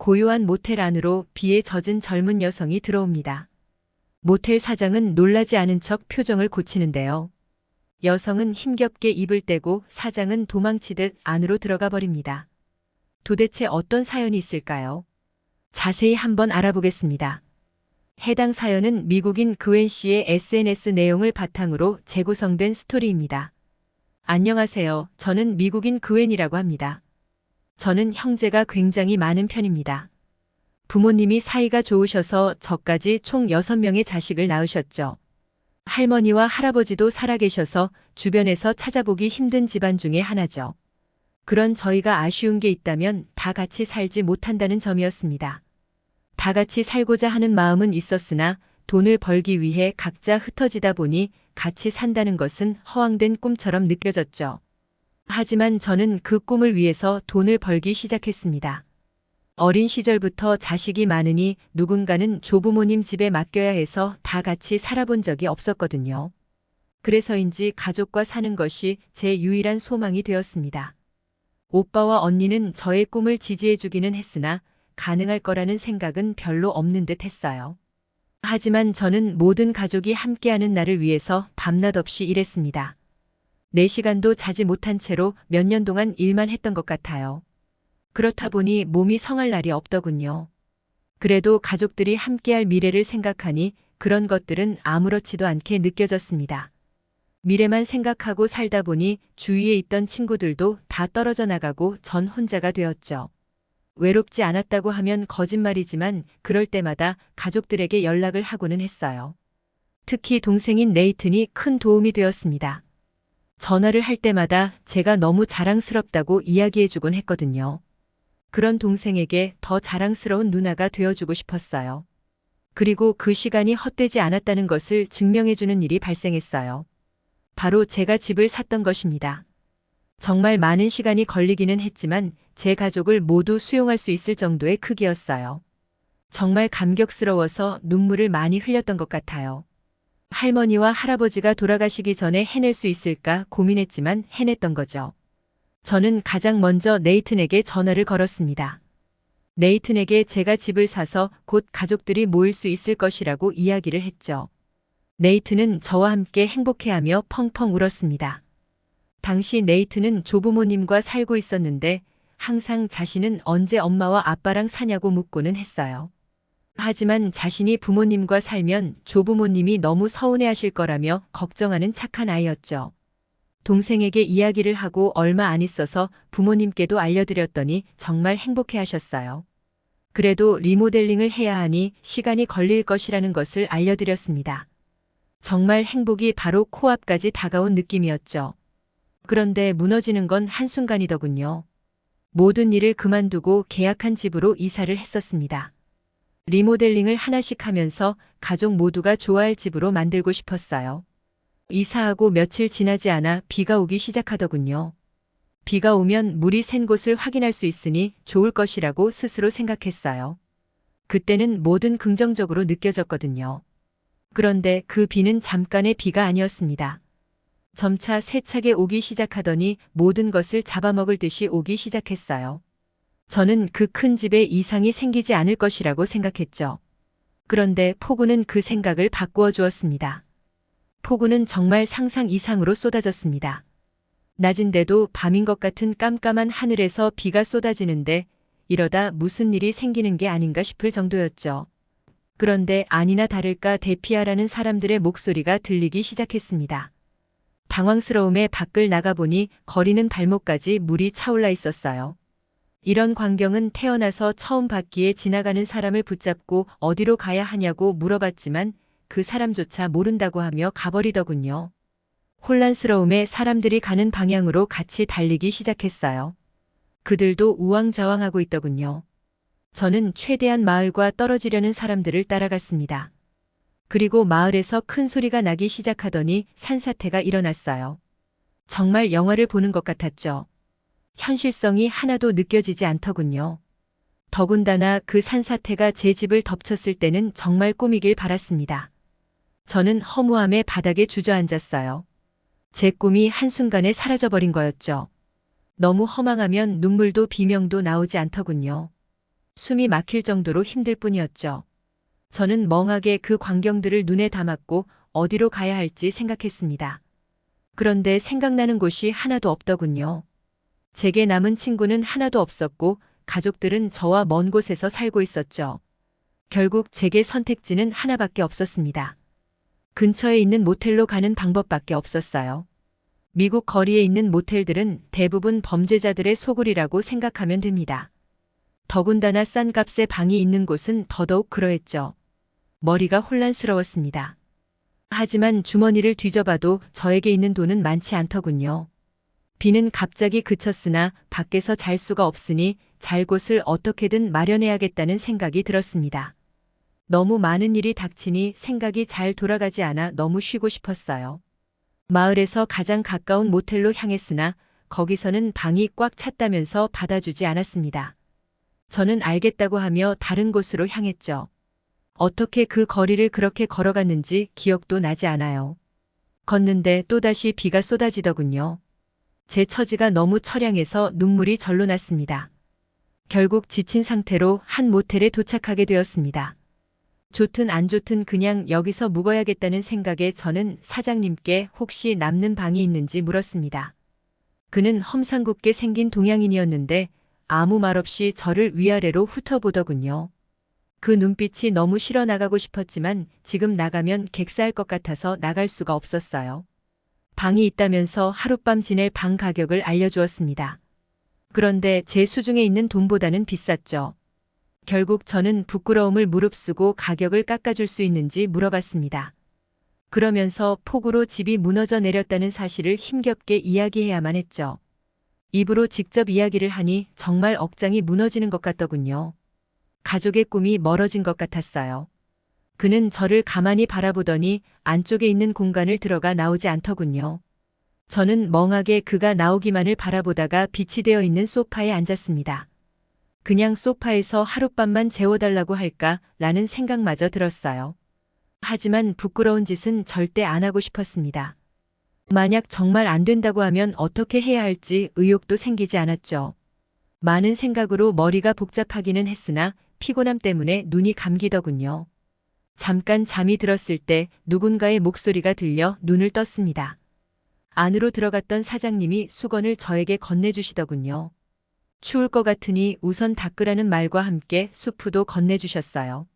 고요한 모텔 안으로 비에 젖은 젊은 여성이 들어옵니다. 모텔 사장은 놀라지 않은 척 표정을 고치는데요. 여성은 힘겹게 입을 떼고 사장은 도망치듯 안으로 들어가 버립니다. 도대체 어떤 사연이 있을까요? 자세히 한번 알아보겠습니다. 해당 사연은 미국인 그웬 씨의 SNS 내용을 바탕으로 재구성된 스토리입니다. 안녕하세요. 저는 미국인 그웬이라고 합니다. 저는 형제가 굉장히 많은 편입니다. 부모님이 사이가 좋으셔서 저까지 총 6명의 자식을 낳으셨죠. 할머니와 할아버지도 살아계셔서 주변에서 찾아보기 힘든 집안 중에 하나죠. 그런 저희가 아쉬운 게 있다면 다 같이 살지 못한다는 점이었습니다. 다 같이 살고자 하는 마음은 있었으나 돈을 벌기 위해 각자 흩어지다 보니 같이 산다는 것은 허황된 꿈처럼 느껴졌죠. 하지만 저는 그 꿈을 위해서 돈을 벌기 시작했습니다. 어린 시절부터 자식이 많으니 누군가는 조부모님 집에 맡겨야 해서 다 같이 살아본 적이 없었거든요. 그래서인지 가족과 사는 것이 제 유일한 소망이 되었습니다. 오빠와 언니는 저의 꿈을 지지해주기는 했으나 가능할 거라는 생각은 별로 없는 듯 했어요. 하지만 저는 모든 가족이 함께하는 날을 위해서 밤낮 없이 일했습니다. 4시간도 자지 못한 채로 몇 년 동안 일만 했던 것 같아요. 그렇다 보니 몸이 성할 날이 없더군요. 그래도 가족들이 함께할 미래를 생각하니 그런 것들은 아무렇지도 않게 느껴졌습니다. 미래만 생각하고 살다 보니 주위에 있던 친구들도 다 떨어져 나가고 전 혼자가 되었죠. 외롭지 않았다고 하면 거짓말이지만 그럴 때마다 가족들에게 연락을 하고는 했어요. 특히 동생인 네이튼이 큰 도움이 되었습니다. 전화를 할 때마다 제가 너무 자랑스럽다고 이야기해주곤 했거든요. 그런 동생에게 더 자랑스러운 누나가 되어주고 싶었어요. 그리고 그 시간이 헛되지 않았다는 것을 증명해주는 일이 발생했어요. 바로 제가 집을 샀던 것입니다. 정말 많은 시간이 걸리기는 했지만 제 가족을 모두 수용할 수 있을 정도의 크기였어요. 정말 감격스러워서 눈물을 많이 흘렸던 것 같아요. 할머니와 할아버지가 돌아가시기 전에 해낼 수 있을까 고민했지만 해냈던 거죠. 저는 가장 먼저 네이튼에게 전화를 걸었습니다. 네이튼에게 제가 집을 사서 곧 가족들이 모일 수 있을 것이라고 이야기를 했죠. 네이튼은 저와 함께 행복해하며 펑펑 울었습니다. 당시 네이튼은 조부모님과 살고 있었는데 항상 자신은 언제 엄마와 아빠랑 사냐고 묻고는 했어요. 하지만 자신이 부모님과 살면 조부모님이 너무 서운해하실 거라며 걱정하는 착한 아이였죠. 동생에게 이야기를 하고 얼마 안 있어서 부모님께도 알려드렸더니 정말 행복해하셨어요. 그래도 리모델링을 해야 하니 시간이 걸릴 것이라는 것을 알려드렸습니다. 정말 행복이 바로 코앞까지 다가온 느낌이었죠. 그런데 무너지는 건 한순간이더군요. 모든 일을 그만두고 계약한 집으로 이사를 했었습니다. 리모델링을 하나씩 하면서 가족 모두가 좋아할 집으로 만들고 싶었어요. 이사하고 며칠 지나지 않아 비가 오기 시작하더군요. 비가 오면 물이 샌 곳을 확인할 수 있으니 좋을 것이라고 스스로 생각했어요. 그때는 뭐든 긍정적으로 느껴졌거든요. 그런데 그 비는 잠깐의 비가 아니었습니다. 점차 세차게 오기 시작하더니 모든 것을 잡아먹을 듯이 오기 시작했어요. 저는 그 큰 집에 이상이 생기지 않을 것이라고 생각했죠. 그런데 폭우는 그 생각을 바꾸어 주었습니다. 폭우는 정말 상상 이상으로 쏟아졌습니다. 낮인데도 밤인 것 같은 깜깜한 하늘에서 비가 쏟아지는데 이러다 무슨 일이 생기는 게 아닌가 싶을 정도였죠. 그런데 아니나 다를까 대피하라는 사람들의 목소리가 들리기 시작했습니다. 당황스러움에 밖을 나가보니 거리는 발목까지 물이 차올라 있었어요. 이런 광경은 태어나서 처음 봤기에 지나가는 사람을 붙잡고 어디로 가야 하냐고 물어봤지만 그 사람조차 모른다고 하며 가버리더군요. 혼란스러움에 사람들이 가는 방향으로 같이 달리기 시작했어요. 그들도 우왕좌왕하고 있더군요. 저는 최대한 마을과 떨어지려는 사람들을 따라갔습니다. 그리고 마을에서 큰 소리가 나기 시작하더니 산사태가 일어났어요. 정말 영화를 보는 것 같았죠. 현실성이 하나도 느껴지지 않더군요. 더군다나 그 산사태가 제 집을 덮쳤을 때는 정말 꿈이길 바랐습니다. 저는 허무함에 바닥에 주저앉았어요. 제 꿈이 한순간에 사라져버린 거였죠. 너무 허망하면 눈물도 비명도 나오지 않더군요. 숨이 막힐 정도로 힘들 뿐이었죠. 저는 멍하게 그 광경들을 눈에 담았고 어디로 가야 할지 생각했습니다. 그런데 생각나는 곳이 하나도 없더군요. 제게 남은 친구는 하나도 없었고 가족들은 저와 먼 곳에서 살고 있었죠. 결국 제게 선택지는 하나밖에 없었습니다. 근처에 있는 모텔로 가는 방법밖에 없었어요. 미국 거리에 있는 모텔들은 대부분 범죄자들의 소굴이라고 생각하면 됩니다. 더군다나 싼 값에 방이 있는 곳은 더더욱 그러했죠. 머리가 혼란스러웠습니다. 하지만 주머니를 뒤져봐도 저에게 있는 돈은 많지 않더군요. 비는 갑자기 그쳤으나 밖에서 잘 수가 없으니 잘 곳을 어떻게든 마련해야겠다는 생각이 들었습니다. 너무 많은 일이 닥치니 생각이 잘 돌아가지 않아 너무 쉬고 싶었어요. 마을에서 가장 가까운 모텔로 향했으나 거기서는 방이 꽉 찼다면서 받아주지 않았습니다. 저는 알겠다고 하며 다른 곳으로 향했죠. 어떻게 그 거리를 그렇게 걸어갔는지 기억도 나지 않아요. 걷는데 또다시 비가 쏟아지더군요. 제 처지가 너무 처량해서 눈물이 절로 났습니다. 결국 지친 상태로 한 모텔에 도착하게 되었습니다. 좋든 안 좋든 그냥 여기서 묵어야겠다는 생각에 저는 사장님께 혹시 남는 방이 있는지 물었습니다. 그는 험상궂게 생긴 동양인이었는데 아무 말 없이 저를 위아래로 훑어보더군요. 그 눈빛이 너무 싫어 나가고 싶었지만 지금 나가면 객사할 것 같아서 나갈 수가 없었어요. 방이 있다면서 하룻밤 지낼 방 가격을 알려주었습니다. 그런데 제 수중에 있는 돈보다는 비쌌죠. 결국 저는 부끄러움을 무릅쓰고 가격을 깎아줄 수 있는지 물어봤습니다. 그러면서 폭우로 집이 무너져 내렸다는 사실을 힘겹게 이야기해야만 했죠. 입으로 직접 이야기를 하니 정말 억장이 무너지는 것 같더군요. 가족의 꿈이 멀어진 것 같았어요. 그는 저를 가만히 바라보더니 안쪽에 있는 공간을 들어가 나오지 않더군요. 저는 멍하게 그가 나오기만을 바라보다가 빛이 되어 있는 소파에 앉았습니다. 그냥 소파에서 하룻밤만 재워달라고 할까라는 생각마저 들었어요. 하지만 부끄러운 짓은 절대 안 하고 싶었습니다. 만약 정말 안 된다고 하면 어떻게 해야 할지 의욕도 생기지 않았죠. 많은 생각으로 머리가 복잡하기는 했으나 피곤함 때문에 눈이 감기더군요. 잠깐 잠이 들었을 때 누군가의 목소리가 들려 눈을 떴습니다. 안으로 들어갔던 사장님이 수건을 저에게 건네주시더군요. 추울 것 같으니 우선 닦으라는 말과 함께 수프도 건네주셨어요.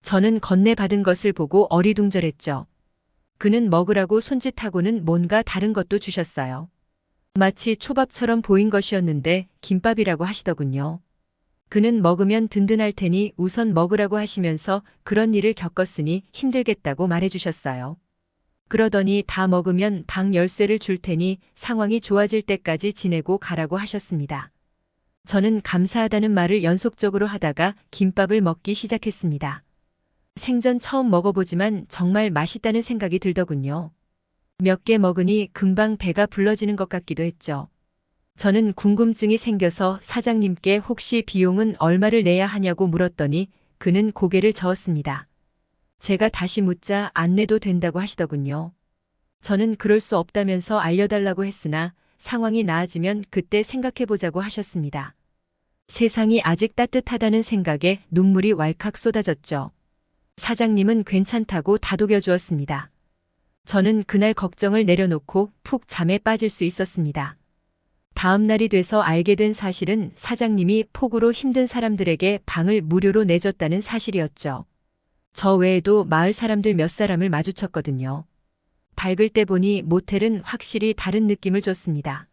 저는 건네받은 것을 보고 어리둥절했죠. 그는 먹으라고 손짓하고는 뭔가 다른 것도 주셨어요. 마치 초밥처럼 보인 것이었는데 김밥이라고 하시더군요. 그는 먹으면 든든할 테니 우선 먹으라고 하시면서 그런 일을 겪었으니 힘들겠다고 말해주셨어요. 그러더니 다 먹으면 방 열쇠를 줄 테니 상황이 좋아질 때까지 지내고 가라고 하셨습니다. 저는 감사하다는 말을 연속적으로 하다가 김밥을 먹기 시작했습니다. 생전 처음 먹어보지만 정말 맛있다는 생각이 들더군요. 몇 개 먹으니 금방 배가 불러지는 것 같기도 했죠. 저는 궁금증이 생겨서 사장님께 혹시 비용은 얼마를 내야 하냐고 물었더니 그는 고개를 저었습니다. 제가 다시 묻자 안 내도 된다고 하시더군요. 저는 그럴 수 없다면서 알려달라고 했으나 상황이 나아지면 그때 생각해보자고 하셨습니다. 세상이 아직 따뜻하다는 생각에 눈물이 왈칵 쏟아졌죠. 사장님은 괜찮다고 다독여 주었습니다. 저는 그날 걱정을 내려놓고 푹 잠에 빠질 수 있었습니다. 다음 날이 돼서 알게 된 사실은 사장님이 폭우로 힘든 사람들에게 방을 무료로 내줬다는 사실이었죠. 저 외에도 마을 사람들 몇 사람을 마주쳤거든요. 밝을 때 보니 모텔은 확실히 다른 느낌을 줬습니다.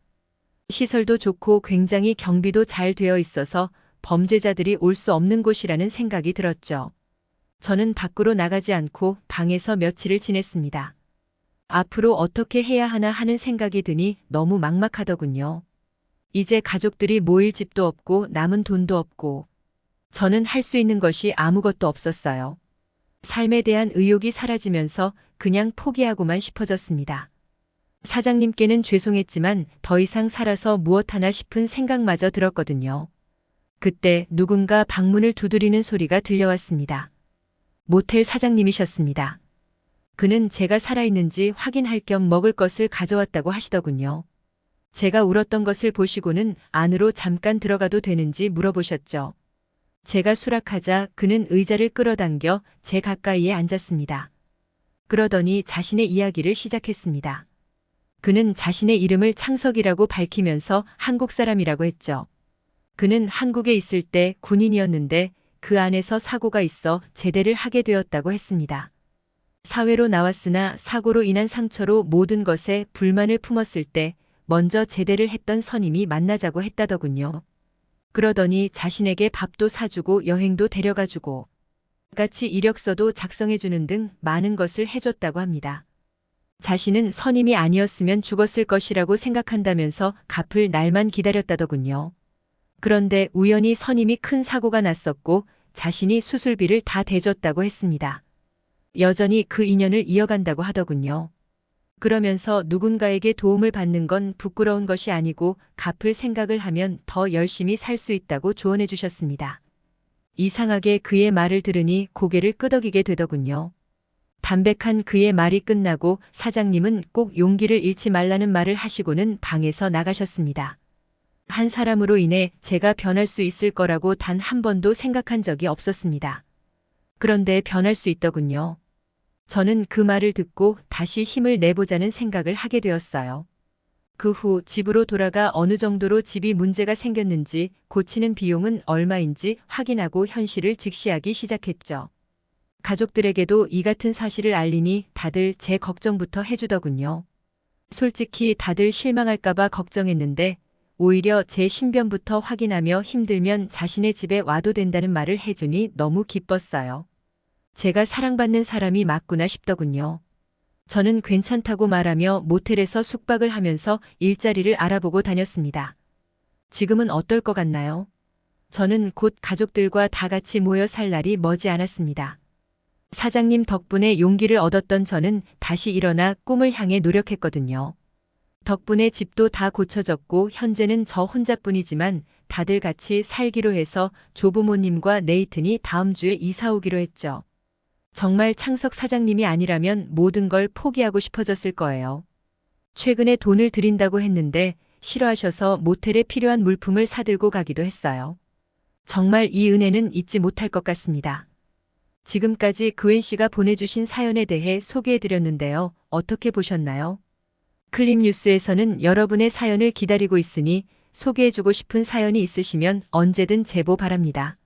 시설도 좋고 굉장히 경비도 잘 되어 있어서 범죄자들이 올 수 없는 곳이라는 생각이 들었죠. 저는 밖으로 나가지 않고 방에서 며칠을 지냈습니다. 앞으로 어떻게 해야 하나 하는 생각이 드니 너무 막막하더군요. 이제 가족들이 모일 집도 없고 남은 돈도 없고 저는 할 수 있는 것이 아무것도 없었어요. 삶에 대한 의욕이 사라지면서 그냥 포기하고만 싶어졌습니다. 사장님께는 죄송했지만 더 이상 살아서 무엇 하나 싶은 생각마저 들었거든요. 그때 누군가 방문을 두드리는 소리가 들려왔습니다. 모텔 사장님이셨습니다. 그는 제가 살아있는지 확인할 겸 먹을 것을 가져왔다고 하시더군요. 제가 울었던 것을 보시고는 안으로 잠깐 들어가도 되는지 물어보셨죠. 제가 수락하자 그는 의자를 끌어당겨 제 가까이에 앉았습니다. 그러더니 자신의 이야기를 시작했습니다. 그는 자신의 이름을 창석이라고 밝히면서 한국 사람이라고 했죠. 그는 한국에 있을 때 군인이었는데 그 안에서 사고가 있어 제대를 하게 되었다고 했습니다. 사회로 나왔으나 사고로 인한 상처로 모든 것에 불만을 품었을 때 먼저 제대를 했던 선임이 만나자고 했다더군요. 그러더니 자신에게 밥도 사주고 여행도 데려가주고 같이 이력서도 작성해주는 등 많은 것을 해줬다고 합니다. 자신은 선임이 아니었으면 죽었을 것이라고 생각한다면서 갚을 날만 기다렸다더군요. 그런데 우연히 선임이 큰 사고가 났었고 자신이 수술비를 다 대줬다고 했습니다. 여전히 그 인연을 이어간다고 하더군요. 그러면서 누군가에게 도움을 받는 건 부끄러운 것이 아니고 갚을 생각을 하면 더 열심히 살 수 있다고 조언해 주셨습니다. 이상하게 그의 말을 들으니 고개를 끄덕이게 되더군요. 담백한 그의 말이 끝나고 사장님은 꼭 용기를 잃지 말라는 말을 하시고는 방에서 나가셨습니다. 한 사람으로 인해 제가 변할 수 있을 거라고 단 한 번도 생각한 적이 없었습니다. 그런데 변할 수 있더군요. 저는 그 말을 듣고 다시 힘을 내보자는 생각을 하게 되었어요. 그 후 집으로 돌아가 어느 정도로 집이 문제가 생겼는지 고치는 비용은 얼마인지 확인하고 현실을 직시하기 시작했죠. 가족들에게도 이 같은 사실을 알리니 다들 제 걱정부터 해주더군요. 솔직히 다들 실망할까봐 걱정했는데 오히려 제 신변부터 확인하며 힘들면 자신의 집에 와도 된다는 말을 해주니 너무 기뻤어요. 제가 사랑받는 사람이 맞구나 싶더군요. 저는 괜찮다고 말하며 모텔에서 숙박을 하면서 일자리를 알아보고 다녔습니다. 지금은 어떨 것 같나요? 저는 곧 가족들과 다 같이 모여 살 날이 머지 않았습니다. 사장님 덕분에 용기를 얻었던 저는 다시 일어나 꿈을 향해 노력했거든요. 덕분에 집도 다 고쳐졌고 현재는 저 혼자뿐이지만 다들 같이 살기로 해서 조부모님과 네이튼이 다음 주에 이사 오기로 했죠. 정말 창석 사장님이 아니라면 모든 걸 포기하고 싶어졌을 거예요. 최근에 돈을 드린다고 했는데 싫어하셔서 모텔에 필요한 물품을 사들고 가기도 했어요. 정말 이 은혜는 잊지 못할 것 같습니다. 지금까지 그웬 씨가 보내주신 사연에 대해 소개해드렸는데요. 어떻게 보셨나요? 클립뉴스에서는 여러분의 사연을 기다리고 있으니 소개해주고 싶은 사연이 있으시면 언제든 제보 바랍니다.